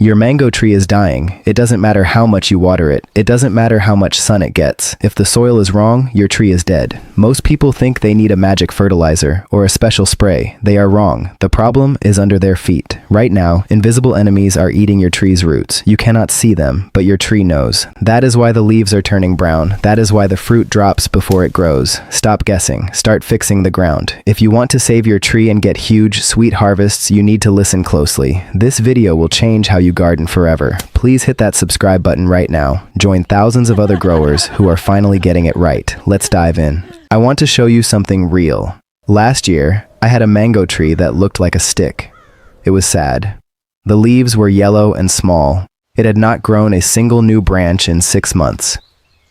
Your mango tree is dying. It doesn't matter how much you water it. It doesn't matter how much sun it gets. If the soil is wrong, your tree is dead. Most people think they need a magic fertilizer or a special spray. They are wrong. The problem is under their feet. Right now, invisible enemies are eating your tree's roots. You cannot see them, but your tree knows. That is why the leaves are turning brown. That is why the fruit drops before it grows. Stop guessing. Start fixing the ground. If you want to save your tree and get huge, sweet harvests, you need to listen closely. This video will change how you garden forever. Please hit that subscribe button right now. Join thousands of other growers who are finally getting it right. Let's dive in. I want to show you something real. Last year, I had a mango tree that looked like a stick. It was sad. The leaves were yellow and small. It had not grown a single new branch in 6 months.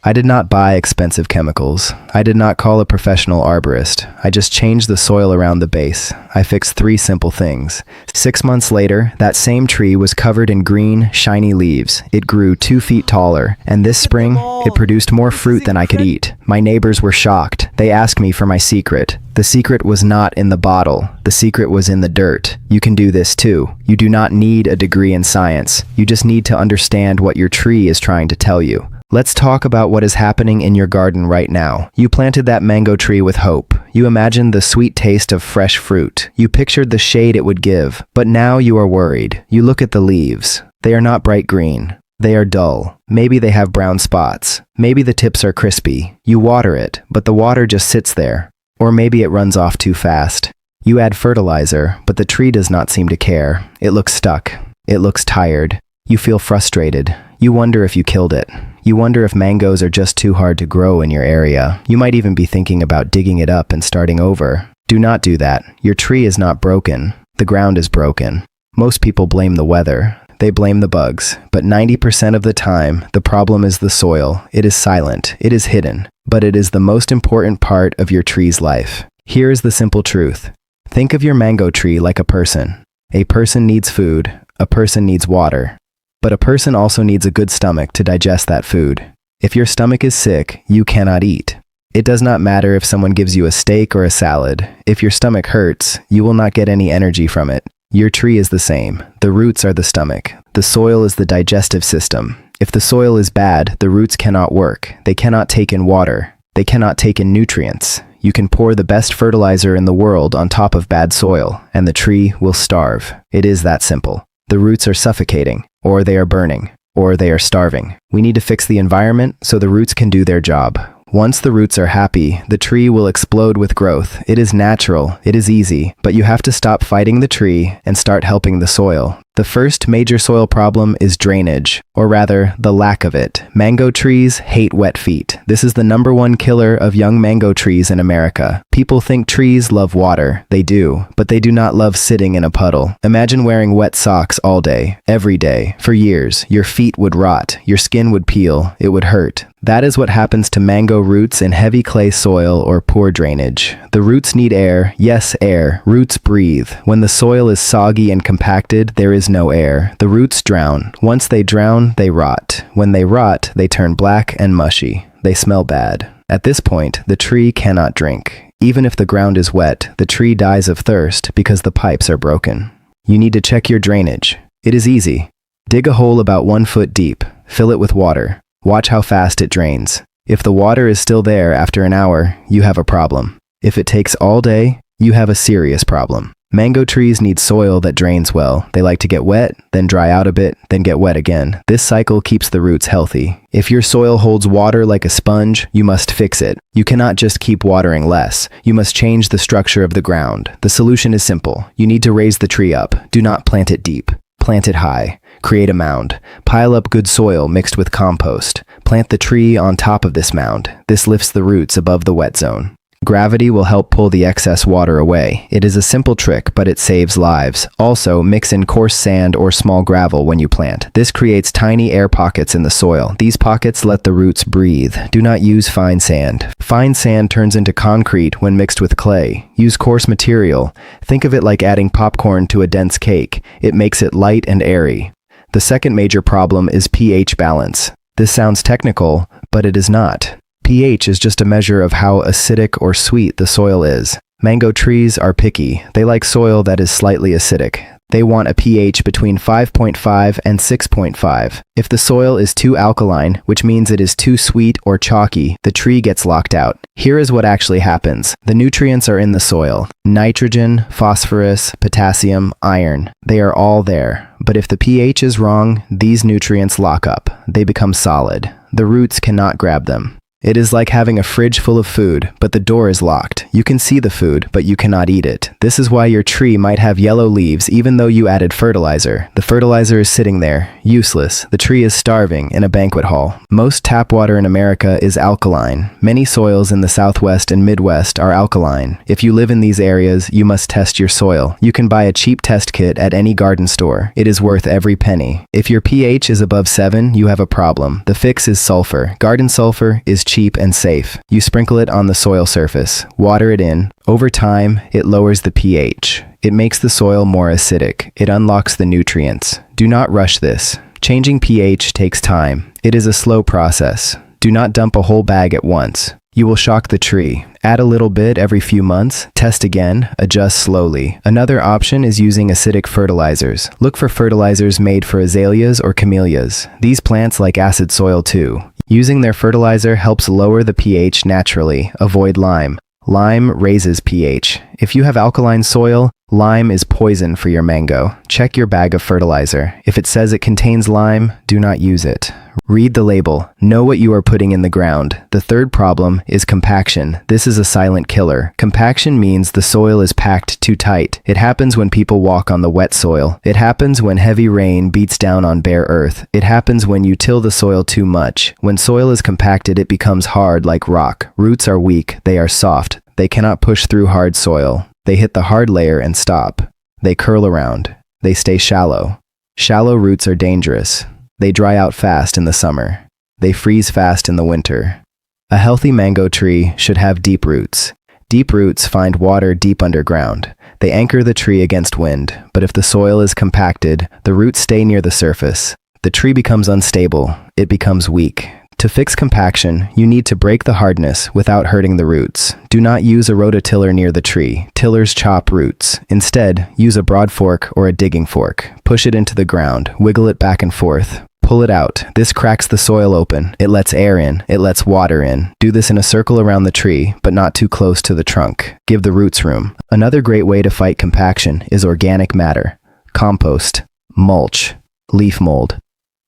I did not buy expensive chemicals. I did not call a professional arborist. I just changed the soil around the base. I fixed 3 simple things. 6 months later, that same tree was covered in green, shiny leaves. It grew 2 feet taller, and this spring, it produced more fruit than I could eat. My neighbors were shocked. They asked me for my secret. The secret was not in the bottle. The secret was in the dirt. You can do this too. You do not need a degree in science. You just need to understand what your tree is trying to tell you. Let's talk about what is happening in your garden right now. You planted that mango tree with hope. You imagined the sweet taste of fresh fruit. You pictured the shade it would give. But now you are worried. You look at the leaves. They are not bright green. They are dull. Maybe they have brown spots. Maybe the tips are crispy. You water it, but the water just sits there. Or maybe it runs off too fast. You add fertilizer, but the tree does not seem to care. It looks stuck. It looks tired. You feel frustrated. You wonder if you killed it. You wonder if mangoes are just too hard to grow in your area. You might even be thinking about digging it up and starting over. Do not do that. Your tree is not broken. The ground is broken. Most people blame the weather. They blame the bugs. But 90% of the time, the problem is the soil. It is silent. It is hidden. But it is the most important part of your tree's life. Here is the simple truth. Think of your mango tree like a person. A person needs food. A person needs water. But a person also needs a good stomach to digest that food. If your stomach is sick, you cannot eat. It does not matter if someone gives you a steak or a salad. If your stomach hurts, you will not get any energy from it. Your tree is the same. The roots are the stomach. The soil is the digestive system. If the soil is bad, the roots cannot work. They cannot take in water. They cannot take in nutrients. You can pour the best fertilizer in the world on top of bad soil, and the tree will starve. It is that simple. The roots are suffocating, or they are burning, or they are starving. We need to fix the environment so the roots can do their job. Once the roots are happy, the tree will explode with growth. It is natural, it is easy, but you have to stop fighting the tree and start helping the soil. The first major soil problem is drainage, or rather, the lack of it. Mango trees hate wet feet. This is the #1 killer of young mango trees in America. People think trees love water. They do, but they do not love sitting in a puddle. Imagine wearing wet socks all day, every day, for years. Your feet would rot. Your skin would peel. It would hurt. That is what happens to mango roots in heavy clay soil or poor drainage. The roots need air. Yes, air. Roots breathe. When the soil is soggy and compacted, there is no air. The roots drown. Once they drown, they rot. When they rot, they turn black and mushy. They smell bad. At this point, the tree cannot drink. Even if the ground is wet, the tree dies of thirst because the pipes are broken. You need to check your drainage. It is easy. Dig a hole about 1 foot deep. Fill it with water. Watch how fast it drains. If the water is still there after an hour, you have a problem. If it takes all day, you have a serious problem. Mango trees need soil that drains well. They like to get wet, then dry out a bit, then get wet again. This cycle keeps the roots healthy. If your soil holds water like a sponge, you must fix it. You cannot just keep watering less. You must change the structure of the ground. The solution is simple. You need to raise the tree up. Do not plant it deep. Plant it high. Create a mound. Pile up good soil mixed with compost. Plant the tree on top of this mound. This lifts the roots above the wet zone. Gravity will help pull the excess water away. It is a simple trick, but it saves lives. Also, mix in coarse sand or small gravel when you plant. This creates tiny air pockets in the soil. These pockets let the roots breathe. Do not use fine sand. Fine sand turns into concrete when mixed with clay. Use coarse material. Think of it like adding popcorn to a dense cake. It makes it light and airy. The second major problem is pH balance. This sounds technical, but it is not. pH is just a measure of how acidic or sweet the soil is. Mango trees are picky. They like soil that is slightly acidic. They want a pH between 5.5 and 6.5. If the soil is too alkaline, which means it is too sweet or chalky, the tree gets locked out. Here is what actually happens. The nutrients are in the soil. Nitrogen, phosphorus, potassium, iron. They are all there. But if the pH is wrong, these nutrients lock up. They become solid. The roots cannot grab them. It is like having a fridge full of food, but the door is locked. You can see the food, but you cannot eat it. This is why your tree might have yellow leaves even though you added fertilizer. The fertilizer is sitting there, useless. The tree is starving in a banquet hall. Most tap water in America is alkaline. Many soils in the Southwest and Midwest are alkaline. If you live in these areas, you must test your soil. You can buy a cheap test kit at any garden store. It is worth every penny. If your pH is above 7, you have a problem. The fix is sulfur. Garden sulfur is cheap and safe. You sprinkle it on the soil surface, water it in. Over time, it lowers the pH. It makes the soil more acidic. It unlocks the nutrients. Do not rush this. Changing pH takes time. It is a slow process. Do not dump a whole bag at once. You will shock the tree. Add a little bit every few months, test again, adjust slowly. Another option is using acidic fertilizers. Look for fertilizers made for azaleas or camellias. These plants like acid soil too. Using their fertilizer helps lower the pH naturally. Avoid lime. Lime raises pH. If you have alkaline soil, lime is poison for your mango. Check your bag of fertilizer. If it says it contains lime, do not use it. Read the label. Know what you are putting in the ground. The third problem is compaction. This is a silent killer. Compaction means the soil is packed too tight. It happens when people walk on the wet soil. It happens when heavy rain beats down on bare earth. It happens when you till the soil too much. When soil is compacted, it becomes hard like rock. Roots are weak. They are soft. They cannot push through hard soil. They hit the hard layer and stop. They curl around. They stay shallow. Shallow roots are dangerous. They dry out fast in the summer. They freeze fast in the winter. A healthy mango tree should have deep roots. Deep roots find water deep underground. They anchor the tree against wind, but if the soil is compacted, the roots stay near the surface. The tree becomes unstable. It becomes weak. To fix compaction, you need to break the hardness without hurting the roots. Do not use a rototiller near the tree. Tillers chop roots. Instead, use a broad fork or a digging fork. Push it into the ground. Wiggle it back and forth. Pull it out. This cracks the soil open. It lets air in. It lets water in. Do this in a circle around the tree, but not too close to the trunk. Give the roots room. Another great way to fight compaction is organic matter. Compost, mulch, leaf mold.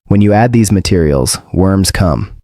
When you add these materials, worms come.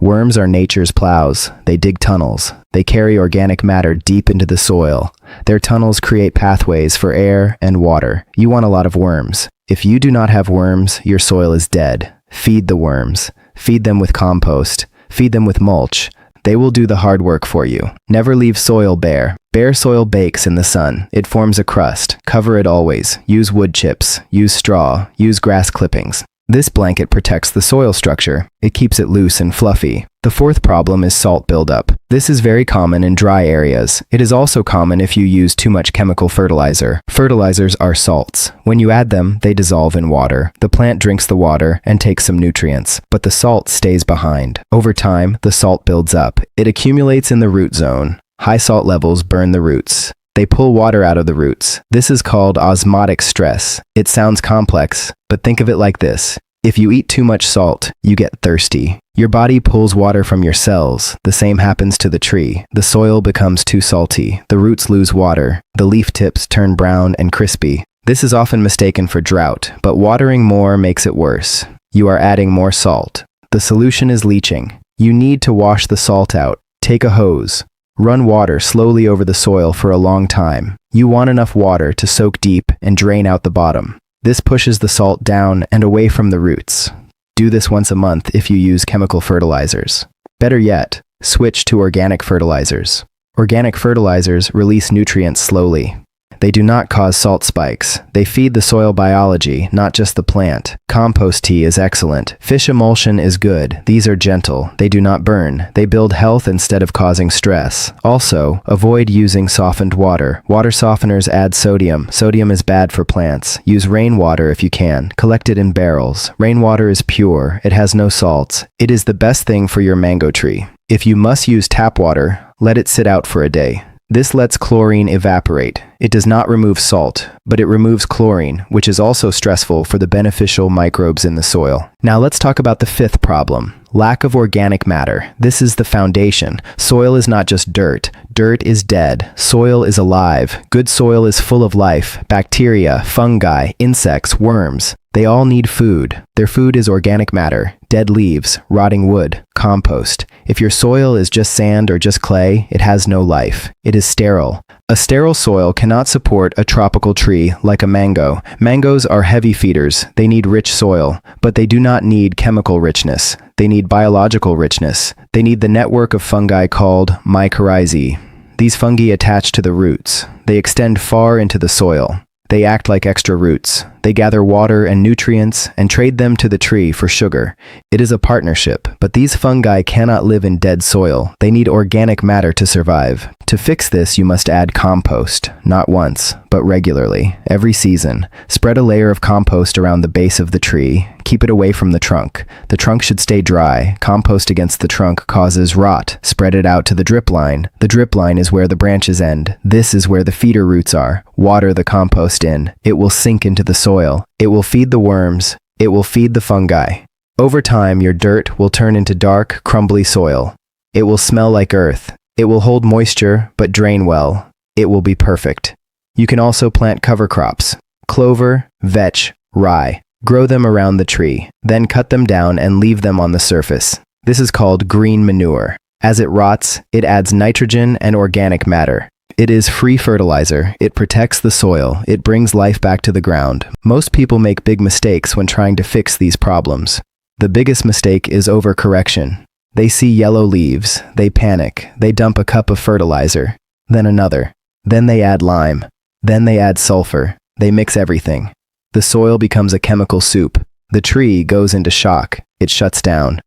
Worms are nature's plows. They dig tunnels. They carry organic matter deep into the soil. Their tunnels create pathways for air and water. You want a lot of worms. If you do not have worms, your soil is dead. Feed the worms. Feed them with compost. Feed them with mulch. They will do the hard work for you. Never leave soil bare. Bare soil bakes in the sun. It forms a crust. Cover it always. Use wood chips. Use straw. Use grass clippings. This blanket protects the soil structure. It keeps it loose and fluffy. The fourth problem is salt buildup. This is very common in dry areas. It is also common if you use too much chemical fertilizer. Fertilizers are salts. When you add them, they dissolve in water. The plant drinks the water and takes some nutrients, but the salt stays behind. Over time, the salt builds up. It accumulates in the root zone. High salt levels burn the roots. They pull water out of the roots. This is called osmotic stress. It sounds complex, but think of it like this. If you eat too much salt, you get thirsty. Your body pulls water from your cells. The same happens to the tree. The soil becomes too salty. The roots lose water. The leaf tips turn brown and crispy. This is often mistaken for drought, but watering more makes it worse. You are adding more salt. The solution is leaching. You need to wash the salt out. Take a hose. Run water slowly over the soil for a long time. You want enough water to soak deep and drain out the bottom. This pushes the salt down and away from the roots. Do this once a month if you use chemical fertilizers. Better yet, switch to organic fertilizers. Organic fertilizers release nutrients slowly. They do not cause salt spikes. They feed the soil biology, not just the plant. Compost tea is excellent. Fish emulsion is good. These are gentle. They do not burn. They build health instead of causing stress. Also, avoid using softened water. Water softeners add sodium. Sodium is bad for plants. Use rainwater if you can. Collect it in barrels. Rainwater is pure. It has no salts. It is the best thing for your mango tree. If you must use tap water, let it sit out for a day. This lets chlorine evaporate. It does not remove salt, but it removes chlorine, which is also stressful for the beneficial microbes in the soil. Now let's talk about the fifth problem. Lack of organic matter. This is the foundation. Soil is not just dirt. Dirt is dead. Soil is alive. Good soil is full of life, bacteria, fungi, insects, worms. They all need food. Their food is organic matter, dead leaves, rotting wood, compost. If your soil is just sand or just clay, it has no life. It is sterile. A sterile soil cannot support a tropical tree like a mango. Mangoes are heavy feeders. They need rich soil, but they do not need chemical richness. They need biological richness. They need the network of fungi called mycorrhizal. These fungi attach to the roots. They extend far into the soil. They act like extra roots. They gather water and nutrients and trade them to the tree for sugar. It is a partnership, but these fungi cannot live in dead soil. They need organic matter to survive. To fix this, you must add compost, not once, but regularly, every season. Spread a layer of compost around the base of the tree. Keep it away from the trunk. The trunk should stay dry. Compost against the trunk causes rot. Spread it out to the drip line. The drip line is where the branches end. This is where the feeder roots are. Water the compost in. It will sink into the soil. It will feed the worms. It will feed the fungi. Over time, your dirt will turn into dark, crumbly soil. It will smell like earth. It will hold moisture, but drain well. It will be perfect. You can also plant cover crops. Clover, vetch, rye. Grow them around the tree, then cut them down and leave them on the surface. This is called green manure. As it rots, it adds nitrogen and organic matter. It is free fertilizer. It protects the soil. It brings life back to the ground. Most people make big mistakes when trying to fix these problems. The biggest mistake is overcorrection. They see yellow leaves. They panic. They dump a cup of fertilizer. Then another. Then they add lime. Then they add sulfur. They mix everything. The soil becomes a chemical soup. The tree goes into shock. It shuts down.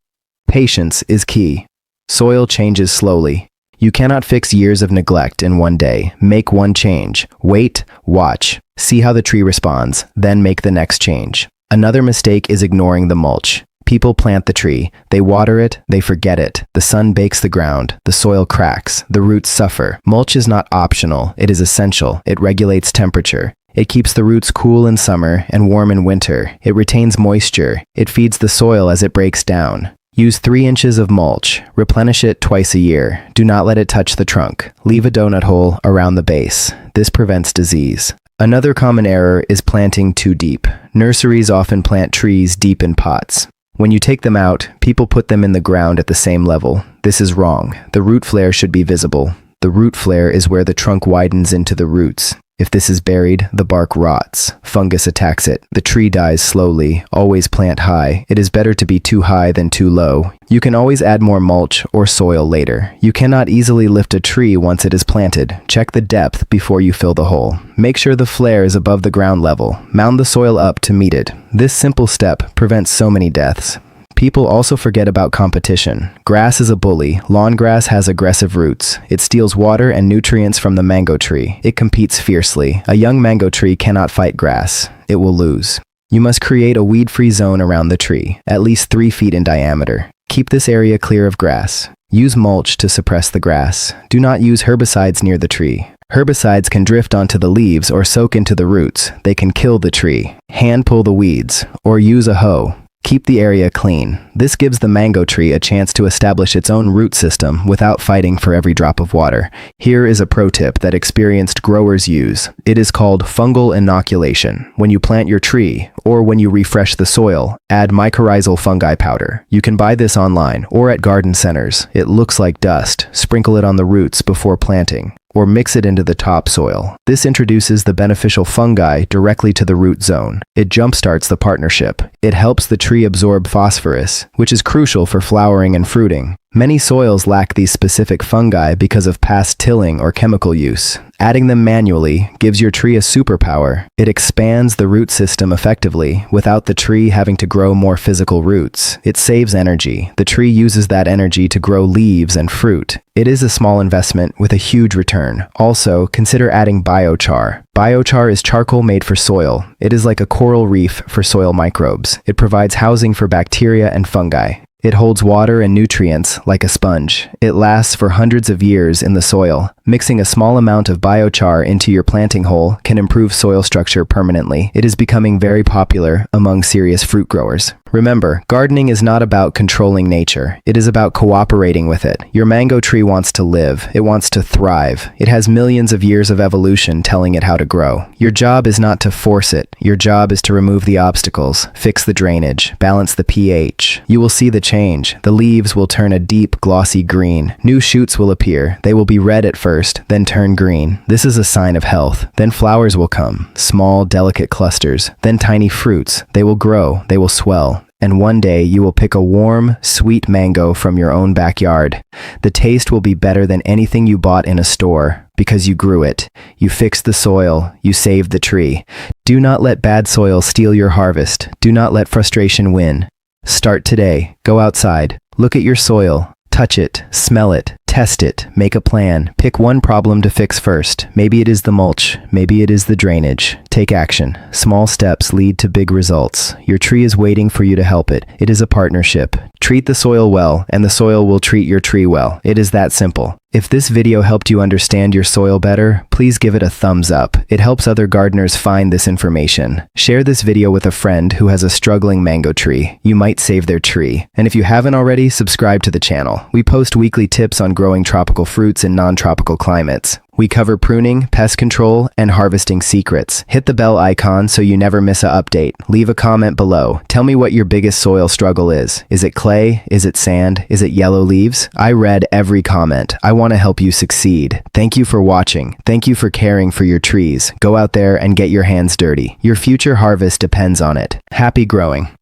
Patience is key. Soil changes slowly. You cannot fix years of neglect in one day. Make one change. Wait, watch. See how the tree responds, then make the next change. Another mistake is ignoring the mulch. People plant the tree. They water it. They forget it. The sun bakes the ground. The soil cracks. The roots suffer. Mulch is not optional. It is essential. It regulates temperature. It keeps the roots cool in summer and warm in winter. It retains moisture. It feeds the soil as it breaks down. Use 3 inches of mulch. Replenish it twice a year. Do not let it touch the trunk. Leave a donut hole around the base. This prevents disease. Another common error is planting too deep. Nurseries often plant trees deep in pots. When you take them out, people put them in the ground at the same level. This is wrong. The root flare should be visible. The root flare is where the trunk widens into the roots. If this is buried, the bark rots. Fungus attacks it. The tree dies slowly. Always plant high. It is better to be too high than too low. You can always add more mulch or soil later. You cannot easily lift a tree once it is planted. Check the depth before you fill the hole. Make sure the flare is above the ground level. Mound the soil up to meet it. This simple step prevents so many deaths. People also forget about competition. Grass is a bully. Lawn grass has aggressive roots. It steals water and nutrients from the mango tree. It competes fiercely. A young mango tree cannot fight grass. It will lose. You must create a weed-free zone around the tree, at least 3 feet in diameter. Keep this area clear of grass. Use mulch to suppress the grass. Do not use herbicides near the tree. Herbicides can drift onto the leaves or soak into the roots. They can kill the tree. Hand pull the weeds, or use a hoe. Keep the area clean. This gives the mango tree a chance to establish its own root system without fighting for every drop of water. Here is a pro tip that experienced growers use. It is called fungal inoculation. When you plant your tree, or when you refresh the soil, add mycorrhizal fungi powder. You can buy this online or at garden centers. It looks like dust. Sprinkle it on the roots before planting, or mix it into the topsoil. This introduces the beneficial fungi directly to the root zone. It jumpstarts the partnership. It helps the tree absorb phosphorus, which is crucial for flowering and fruiting. Many soils lack these specific fungi because of past tilling or chemical use. Adding them manually gives your tree a superpower. It expands the root system effectively without the tree having to grow more physical roots. It saves energy. The tree uses that energy to grow leaves and fruit. It is a small investment with a huge return. Also, consider adding biochar. Biochar is charcoal made for soil. It is like a coral reef for soil microbes. It provides housing for bacteria and fungi. It holds water and nutrients like a sponge. It lasts for hundreds of years in the soil. Mixing a small amount of biochar into your planting hole can improve soil structure permanently. It is becoming very popular among serious fruit growers. Remember, gardening is not about controlling nature. It is about cooperating with it. Your mango tree wants to live. It wants to thrive. It has millions of years of evolution telling it how to grow. Your job is not to force it. Your job is to remove the obstacles, fix the drainage, balance the pH. You will see the change. The leaves will turn a deep, glossy green. New shoots will appear. They will be red at first, then turn green. This is a sign of health. Then flowers will come, small, delicate clusters. Then tiny fruits. They will grow. They will swell. And one day you will pick a warm, sweet mango from your own backyard. The taste will be better than anything you bought in a store because you grew it. You fixed the soil. You saved the tree. Do not let bad soil steal your harvest. Do not let frustration win. Start today. Go outside. Look at your soil. Touch it. Smell it. Test it. Make a plan. Pick one problem to fix first. Maybe it is the mulch. Maybe it is the drainage. Take action. Small steps lead to big results. Your tree is waiting for you to help it. It is a partnership. Treat the soil well, and the soil will treat your tree well. It is that simple. If this video helped you understand your soil better, please give it a thumbs up. It helps other gardeners find this information. Share this video with a friend who has a struggling mango tree. You might save their tree. And if you haven't already, subscribe to the channel. We post weekly tips on growing tropical fruits in non-tropical climates. We cover pruning, pest control, and harvesting secrets. Hit the bell icon so you never miss an update. Leave a comment below. Tell me what your biggest soil struggle is. Is it clay? Is it sand? Is it yellow leaves? I read every comment. I want to help you succeed. Thank you for watching. Thank you for caring for your trees. Go out there and get your hands dirty. Your future harvest depends on it. Happy growing.